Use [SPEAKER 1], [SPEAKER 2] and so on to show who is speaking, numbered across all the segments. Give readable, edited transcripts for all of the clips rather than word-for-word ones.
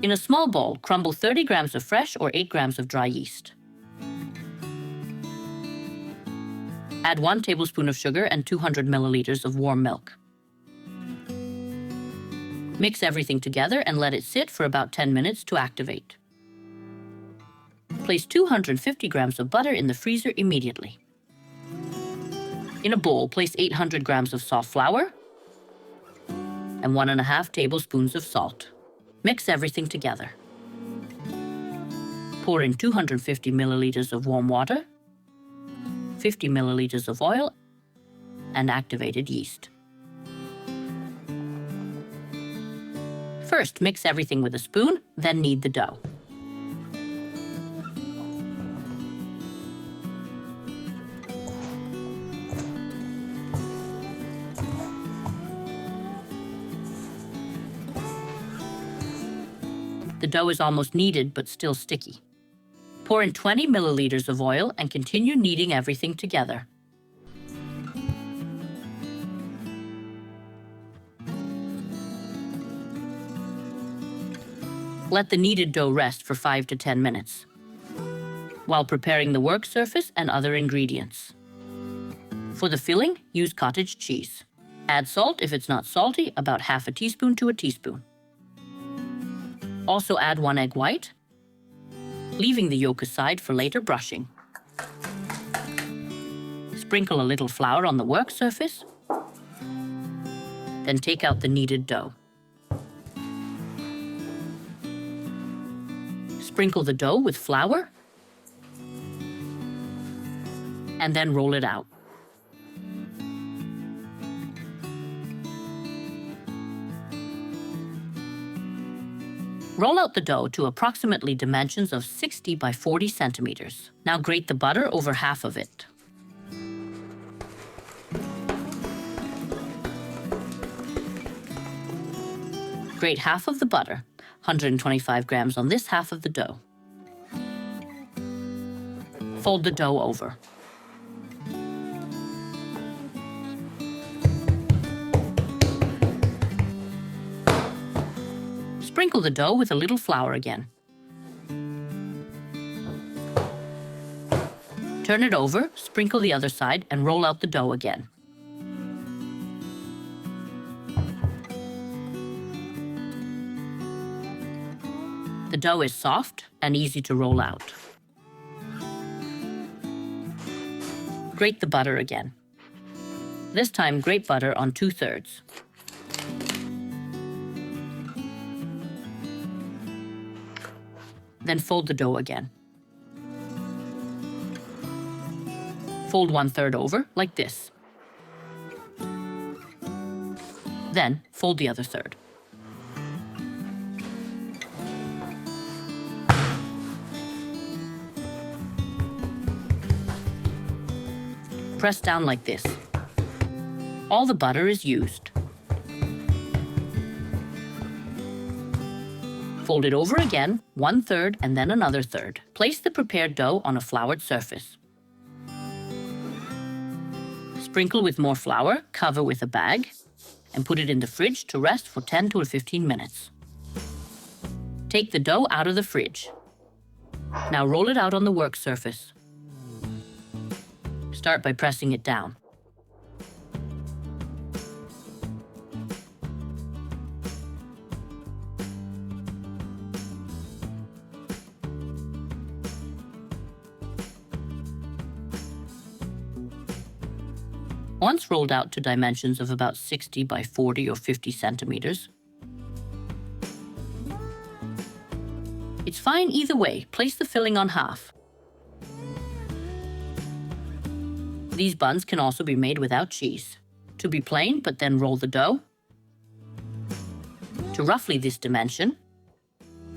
[SPEAKER 1] In a small bowl, crumble 30 grams of fresh or 8 grams of dry yeast. Add 1 tablespoon of sugar and 200 milliliters of warm milk. Mix everything together and let it sit for about 10 minutes to activate. Place 250 grams of butter in the freezer immediately. In a bowl, place 800 grams of soft flour and 1.5 tablespoons of salt. Mix everything together. Pour in 250 milliliters of warm water, 50 milliliters of oil, and activated yeast. First, mix everything with a spoon, then knead the dough. The dough is almost kneaded, but still sticky. Pour in 20 milliliters of oil and continue kneading everything together. Let the kneaded dough rest for 5 to 10 minutes while preparing the work surface and other ingredients. For the filling, use cottage cheese. Add salt if it's not salty, about half a teaspoon to a teaspoon. Also add 1 egg white, leaving the yolk aside for later brushing. Sprinkle a little flour on the work surface, then take out the kneaded dough. Sprinkle the dough with flour, and then roll it out. Roll out the dough to approximately dimensions of 60 by 40 centimeters. Now grate the butter over half of it. Grate half of the butter, 125 grams on this half of the dough. Fold the dough over. Sprinkle the dough with a little flour again. Turn it over, sprinkle the other side, and roll out the dough again. The dough is soft and easy to roll out. Grate the butter again. This time, grate butter on 2/3. Then fold the dough again. Fold 1/3 over, like this. Then fold the other third. Press down like this. All the butter is used. Fold it over again, 1/3 and then another third. Place the prepared dough on a floured surface. Sprinkle with more flour, cover with a bag, and put it in the fridge to rest for 10 to 15 minutes. Take the dough out of the fridge. Now roll it out on the work surface. Start by pressing it down. Once rolled out to dimensions of about 60 by 40 or 50 centimeters, it's fine either way. Place the filling on half. These buns can also be made without cheese. To be plain, but then roll the dough to roughly this dimension,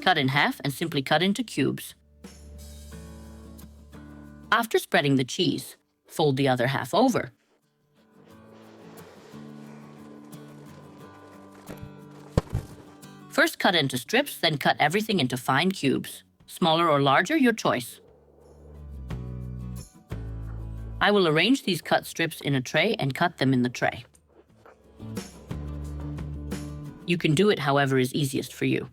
[SPEAKER 1] cut in half and simply cut into cubes. After spreading the cheese, fold the other half over. First cut into strips, then cut everything into fine cubes. Smaller or larger, your choice. I will arrange these cut strips in a tray and cut them in the tray. You can do it however is easiest for you.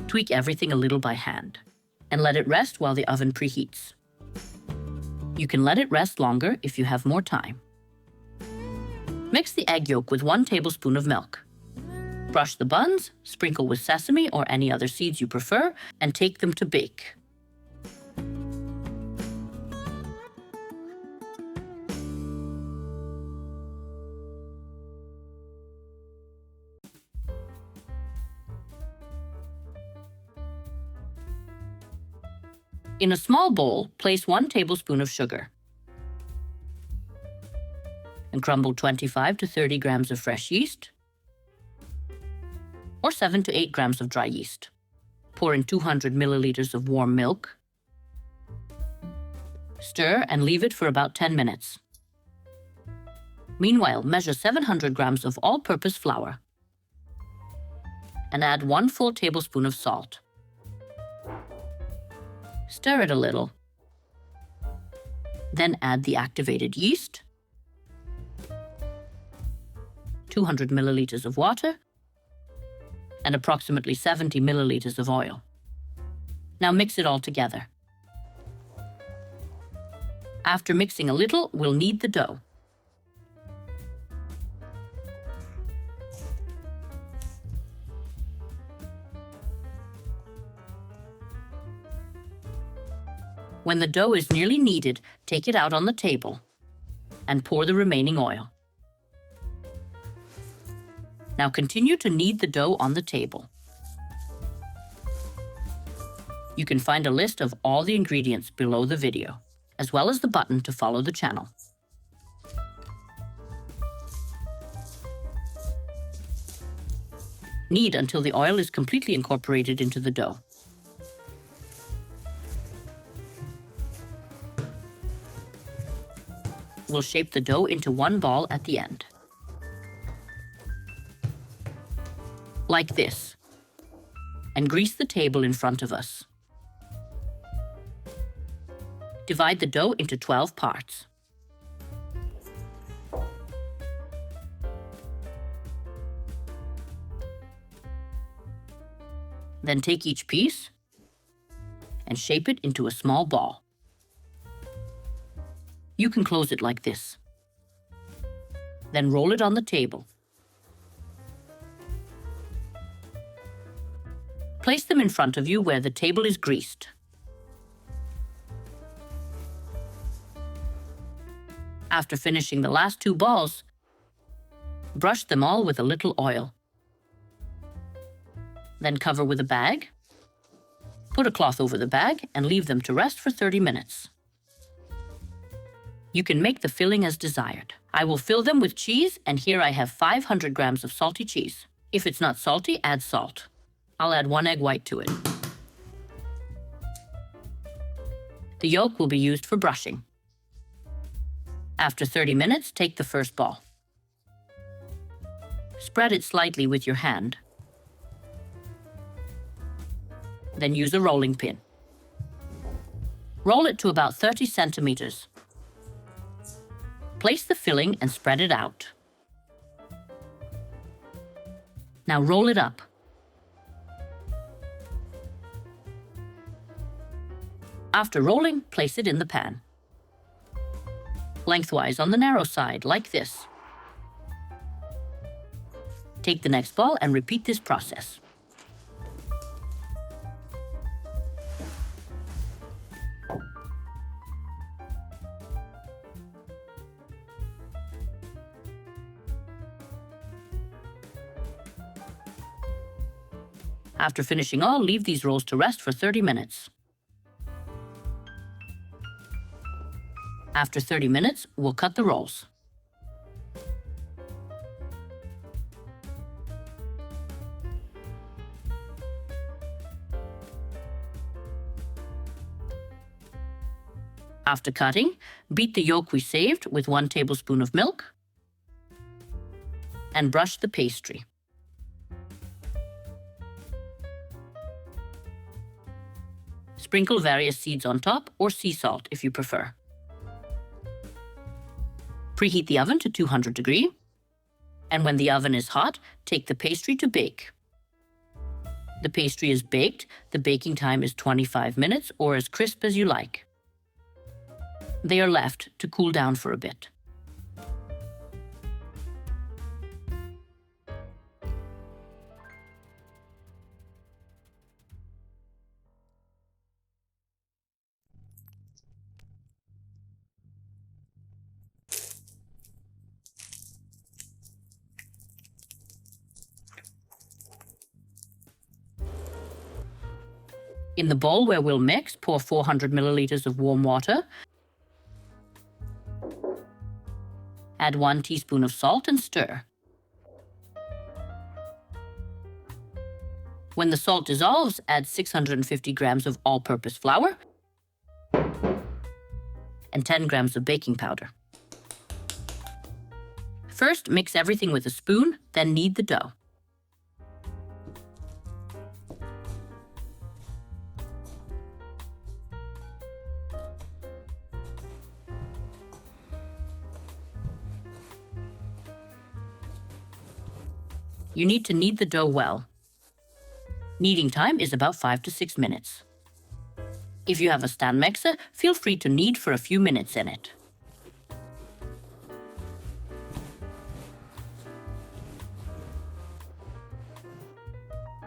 [SPEAKER 1] Tweak everything a little by hand and let it rest while the oven preheats. You can let it rest longer if you have more time. Mix the egg yolk with 1 tablespoon of milk. Brush the buns, sprinkle with sesame or any other seeds you prefer, and take them to bake. In a small bowl, place 1 tablespoon of sugar and crumble 25 to 30 grams of fresh yeast or 7 to 8 grams of dry yeast. Pour in 200 milliliters of warm milk. Stir and leave it for about 10 minutes. Meanwhile, measure 700 grams of all-purpose flour and add 1 full tablespoon of salt. Stir it a little. Then add the activated yeast, 200 milliliters of water, and approximately 70 milliliters of oil. Now mix it all together. After mixing a little, we'll knead the dough. When the dough is nearly kneaded, take it out on the table and pour the remaining oil. Now continue to knead the dough on the table. You can find a list of all the ingredients below the video, as well as the button to follow the channel. Knead until the oil is completely incorporated into the dough. We'll shape the dough into 1 ball at the end. Like this. And grease the table in front of us. Divide the dough into 12 parts. Then take each piece and shape it into a small ball. You can close it like this. Then roll it on the table. Place them in front of you where the table is greased. After finishing the last 2 balls, brush them all with a little oil. Then cover with a bag. Put a cloth over the bag and leave them to rest for 30 minutes. You can make the filling as desired. I will fill them with cheese, and here I have 500 grams of salty cheese. If it's not salty, add salt. I'll add 1 egg white to it. The yolk will be used for brushing. After 30 minutes, take the first ball. Spread it slightly with your hand. Then use a rolling pin. Roll it to about 30 centimeters. Place the filling and spread it out. Now roll it up. After rolling, place it in the pan. Lengthwise on the narrow side, like this. Take the next ball and repeat this process. After finishing all, leave these rolls to rest for 30 minutes. After 30 minutes, we'll cut the rolls. After cutting, beat the yolk we saved with 1 tablespoon of milk and brush the pastry. Sprinkle various seeds on top or sea salt if you prefer. Preheat the oven to 200 degrees, and when the oven is hot, take the pastry to bake. The pastry is baked. The baking time is 25 minutes or as crisp as you like. They are left to cool down for a bit. In the bowl where we'll mix, pour 400 milliliters of warm water. Add 1 teaspoon of salt and stir. When the salt dissolves, add 650 grams of all-purpose flour and 10 grams of baking powder. First, mix everything with a spoon, then knead the dough. You need to knead the dough well. Kneading time is about 5 to 6 minutes. If you have a stand mixer, feel free to knead for a few minutes in it.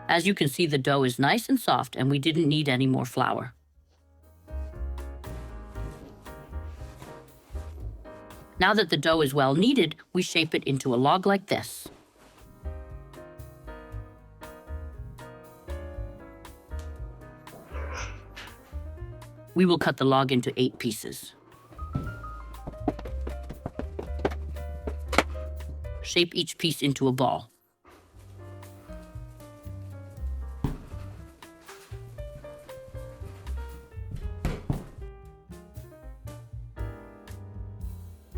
[SPEAKER 1] As you can see, the dough is nice and soft and we didn't need any more flour. Now that the dough is well kneaded, we shape it into a log like this. We will cut the log into 8 pieces. Shape each piece into a ball.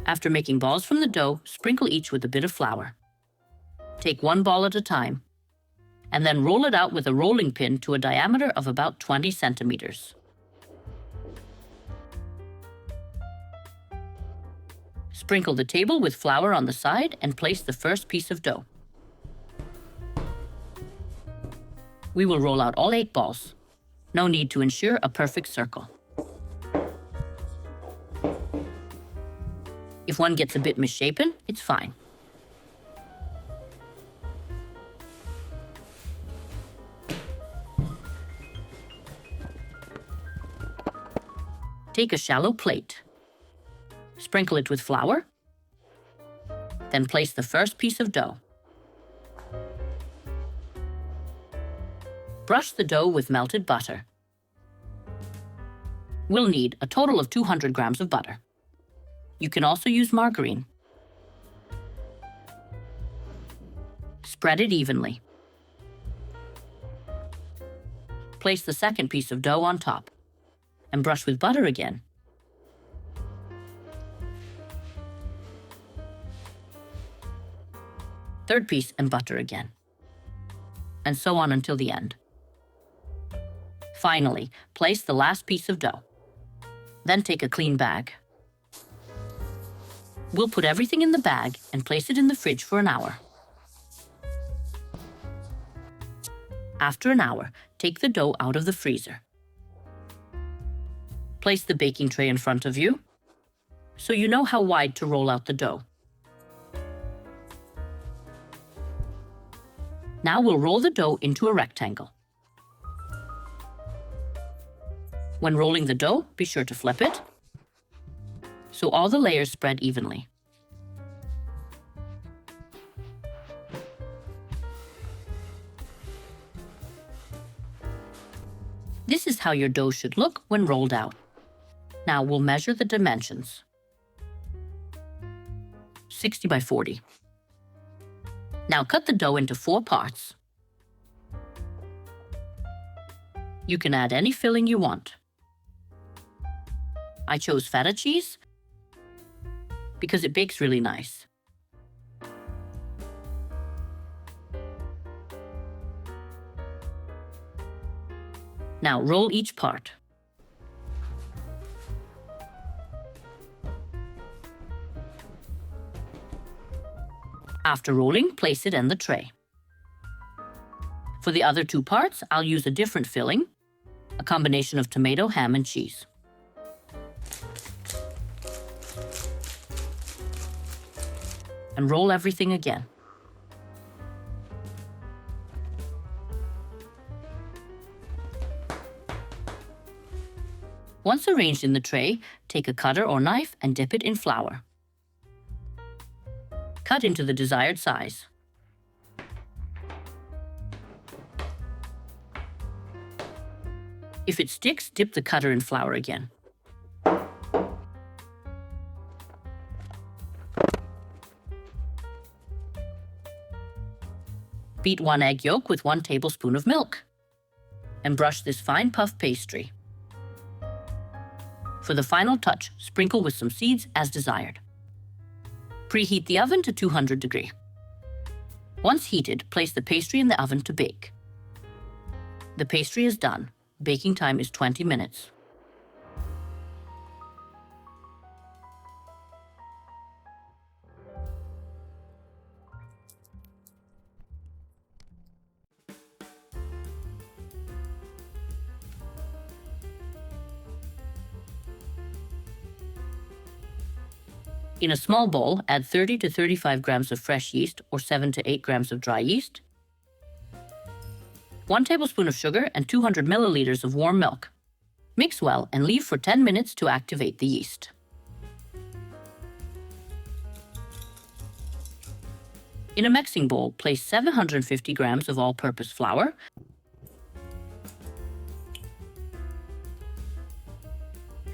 [SPEAKER 1] After making balls from the dough, sprinkle each with a bit of flour. Take one ball at a time, and then roll it out with a rolling pin to a diameter of about 20 centimeters. Sprinkle the table with flour on the side and place the first piece of dough. We will roll out all 8 balls. No need to ensure a perfect circle. If one gets a bit misshapen, it's fine. Take a shallow plate. Sprinkle it with flour. Then place the first piece of dough. Brush the dough with melted butter. We'll need a total of 200 grams of butter. You can also use margarine. Spread it evenly. Place the second piece of dough on top and brush with butter again. Third piece and butter again. And so on until the end. Finally, place the last piece of dough. Then take a clean bag. We'll put everything in the bag and place it in the fridge for an hour. After an hour, take the dough out of the freezer. Place the baking tray in front of you, so you know how wide to roll out the dough. Now we'll roll the dough into a rectangle. When rolling the dough, be sure to flip it, so all the layers spread evenly. This is how your dough should look when rolled out. Now we'll measure the dimensions. 60 by 40. Now cut the dough into 4 parts. You can add any filling you want. I chose feta cheese because it bakes really nice. Now roll each part. After rolling, place it in the tray. For the other 2 parts, I'll use a different filling, a combination of tomato, ham, and cheese. And roll everything again. Once arranged in the tray, take a cutter or knife and dip it in flour. Cut into the desired size. If it sticks, dip the cutter in flour again. Beat 1 egg yolk with 1 tablespoon of milk. And brush this fine puff pastry. For the final touch, sprinkle with some seeds as desired. Preheat the oven to 200 degrees. Once heated, place the pastry in the oven to bake. The pastry is done. Baking time is 20 minutes. In a small bowl, add 30 to 35 grams of fresh yeast or 7 to 8 grams of dry yeast, 1 tablespoon of sugar, and 200 milliliters of warm milk. Mix well and leave for 10 minutes to activate the yeast. In a mixing bowl, place 750 grams of all-purpose flour,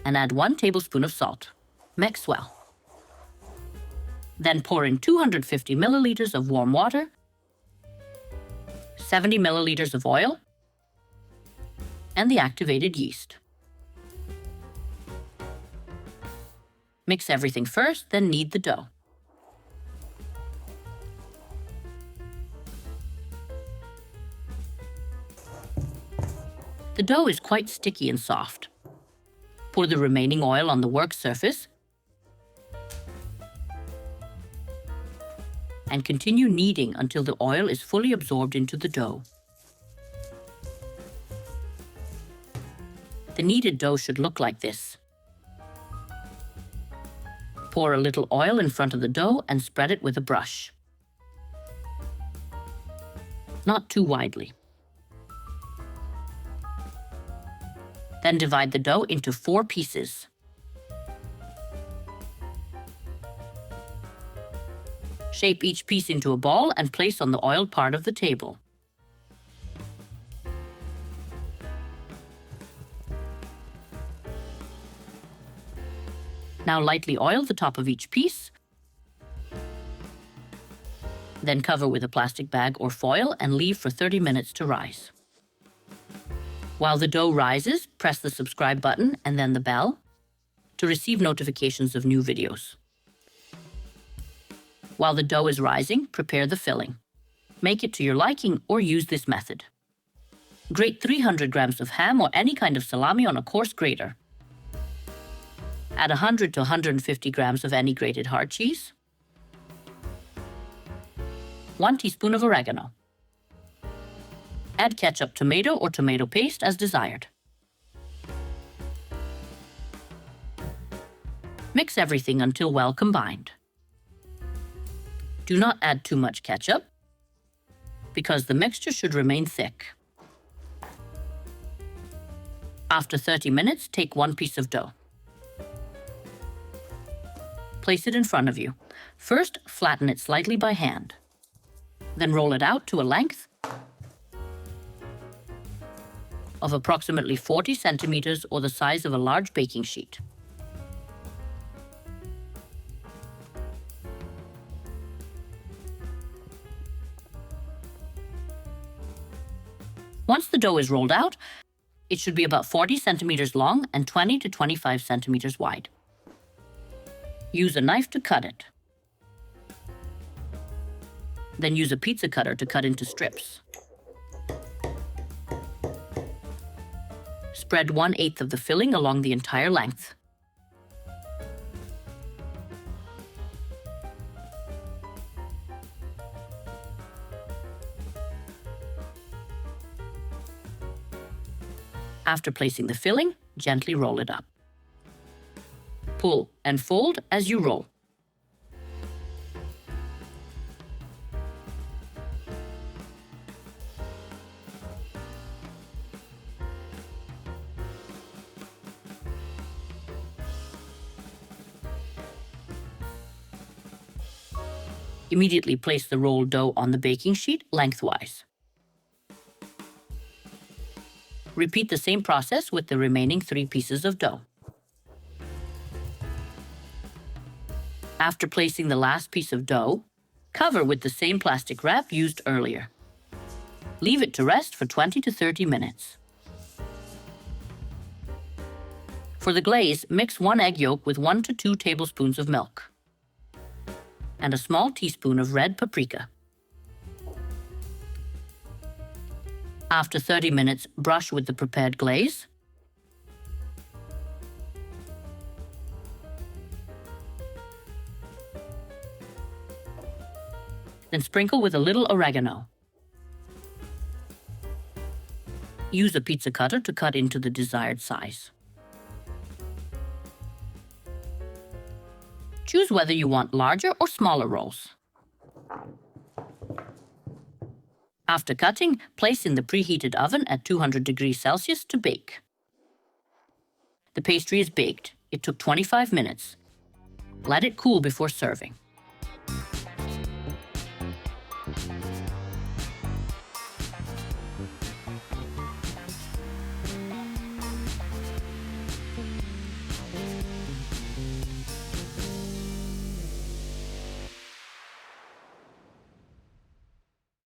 [SPEAKER 1] and add 1 tablespoon of salt. Mix well. Then pour in 250 milliliters of warm water, 70 milliliters of oil, and the activated yeast. Mix everything first, then knead the dough. The dough is quite sticky and soft. Pour the remaining oil on the work surface and continue kneading until the oil is fully absorbed into the dough. The kneaded dough should look like this. Pour a little oil in front of the dough and spread it with a brush. Not too widely. Then divide the dough into 4 pieces. Shape each piece into a ball and place on the oiled part of the table. Now lightly oil the top of each piece. Then cover with a plastic bag or foil and leave for 30 minutes to rise. While the dough rises, press the subscribe button and then the bell to receive notifications of new videos. While the dough is rising, prepare the filling. Make it to your liking or use this method. Grate 300 grams of ham or any kind of salami on a coarse grater. Add 100 to 150 grams of any grated hard cheese. 1 teaspoon of oregano. Add ketchup, tomato, or tomato paste as desired. Mix everything until well combined. Do not add too much ketchup, because the mixture should remain thick. After 30 minutes, take 1 piece of dough. Place it in front of you. First, flatten it slightly by hand. Then roll it out to a length of approximately 40 centimeters or the size of a large baking sheet. Once the dough is rolled out, it should be about 40 centimeters long and 20 to 25 centimeters wide. Use a knife to cut it. Then use a pizza cutter to cut into strips. Spread 1/8 of the filling along the entire length. After placing the filling, gently roll it up. Pull and fold as you roll. Immediately place the rolled dough on the baking sheet lengthwise. Repeat the same process with the remaining 3 pieces of dough. After placing the last piece of dough, cover with the same plastic wrap used earlier. Leave it to rest for 20 to 30 minutes. For the glaze, mix 1 egg yolk with 1 to 2 tablespoons of milk and a small teaspoon of red paprika. After 30 minutes, brush with the prepared glaze. Then sprinkle with a little oregano. Use a pizza cutter to cut into the desired size. Choose whether you want larger or smaller rolls. After cutting, place in the preheated oven at 200 degrees Celsius to bake. The pastry is baked. It took 25 minutes. Let it cool before serving.